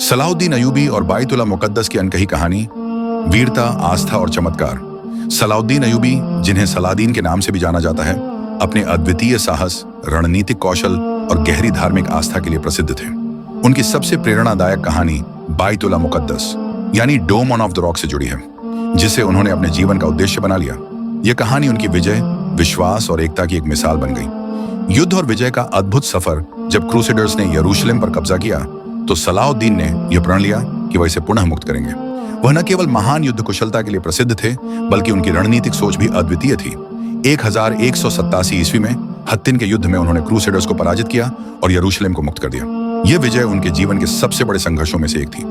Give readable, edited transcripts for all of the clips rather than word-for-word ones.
सलाउद्दीन अयूबी और बायतुल मुकद्दस की अनकही कहानी, वीरता, आस्था और चमत्कार। सलाउद्दीन अयूबी, जिन्हें सलादीन के नाम से भी जाना जाता है, अपने अद्वितीय साहस, रणनीतिक कौशल और गहरी धार्मिक आस्था के लिए प्रसिद्ध थे। उनकी सबसे प्रेरणादायक कहानी बायतुल मुकद्दस यानी डोम ऑफ द रॉक से जुड़ी है, जिसे उन्होंने अपने जीवन का उद्देश्य बना लिया। यह कहानी उनकी विजय, विश्वास और एकता की एक मिसाल बन गई। युद्ध और विजय का अद्भुत सफर। जब क्रूसेडर्स ने यरूशलेम पर कब्जा किया तो सलाउद्दीन ने यह प्रण लिया कि वह इसे पुनः मुक्त करेंगे। वह न केवल महान युद्ध कुशलता के लिए प्रसिद्ध थे, बल्कि उनकी रणनीतिक सोच भी अद्वितीय थी। 1187 ईस्वी में हत्तिन के युद्ध में उन्होंने क्रूसेडर्स को पराजित किया और यरूशलेम को मुक्त कर दिया। यह विजय उनके जीवन के सबसे बड़े संघर्षों में से एक थी।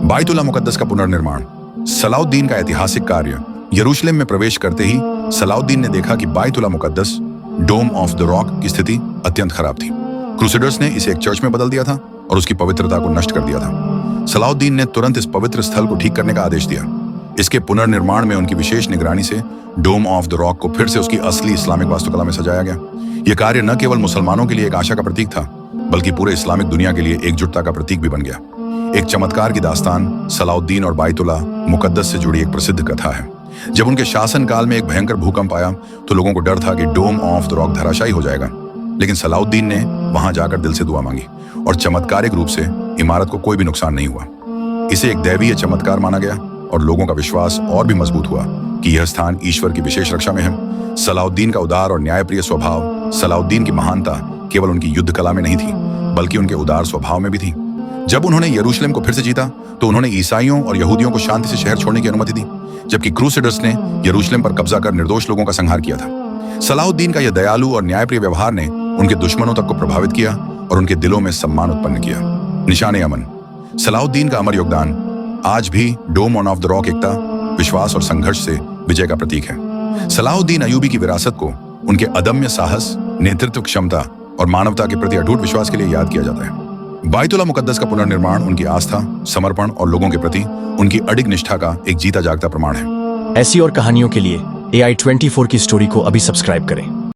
बायतुल मुकद्दस का पुनर्निर्माण। सलाउद्दीन का ऐतिहासिक कार्य। यरूशलेम में प्रवेश करते ही सलाउद्दीन ने देखा कि बायतुल मुकद्दस, डोम ऑफ द रॉक की स्थिति अत्यंत खराब थी। क्रूसेडर्स ने इसे एक चर्च में बदल दिया था और उसकी पवित्रता को नष्ट कर दिया था। सलाउद्दीन ने तुरंत इस पवित्र स्थल को ठीक करने का आदेश दिया। इसके पुनर्निर्माण में उनकी विशेष निगरानी से डोम ऑफ द रॉक को फिर से उसकी असली इस्लामिक वास्तुकला में सजाया गया। यह कार्य न केवल मुसलमानों के लिए एक आशा का प्रतीक था, बल्कि पूरे इस्लामिक दुनिया के लिए एकजुटता का प्रतीक भी बन गया। एक चमत्कार की दास्तान, सलाउद्दीन और बायतुल मुकद्दस से जुड़ी एक प्रसिद्ध कथा है। जब उनके शासनकाल में एक भयंकर भूकंप आया तो लोगों को डर था कि डोम ऑफ द रॉक धराशायी हो जाएगा, लेकिन सलाउद्दीन ने वहां जाकर दिल से दुआ मांगी और चमत्कारिक रूप से इमारत को कोई भी नुकसान नहीं हुआ। इसे एक दैवीय चमत्कार माना गया और लोगों का विश्वास और भी मजबूत हुआ कि यह स्थान ईश्वर की विशेष रक्षा में है। सलाउद्दीन का उदार और न्यायप्रिय स्वभाव। सलाउद्दीन की महानता केवल उनकी युद्ध कला में नहीं थी, बल्कि उनके उदार स्वभाव में भी थी। जब उन्होंने यरूशलेम को फिर से जीता तो उन्होंने ईसाइयों और यहूदियों को शांति से शहर छोड़ने की अनुमति दी, जबकि क्रूसेडर्स ने यरूशलेम पर कब्जा कर निर्दोष लोगों का संहार किया था। सलाउद्दीन का यह दयालु और न्यायप्रिय व्यवहार ने उनके दुश्मनों तक को प्रभावित किया और उनके दिलों में सम्मान उत्पन्न किया। निशान अमन। सलाउद्दीन का अमर योगदान आज भी डोम ऑफ द रॉक एकता, विश्वास और संघर्ष से विजय का प्रतीक है। सलाउद्दीन अयूबी की विरासत को उनके अदम्य साहस, नेतृत्व क्षमता और मानवता के प्रति अटूट विश्वास के लिए याद किया जाता है। बायतुल मुकद्दस का पुनर्निर्माण उनकी आस्था, समर्पण और लोगों के प्रति उनकी अडिग निष्ठा का एक जीता जागता प्रमाण है। ऐसी और कहानियों के लिए AI24 की स्टोरी को अभी सब्सक्राइब करें।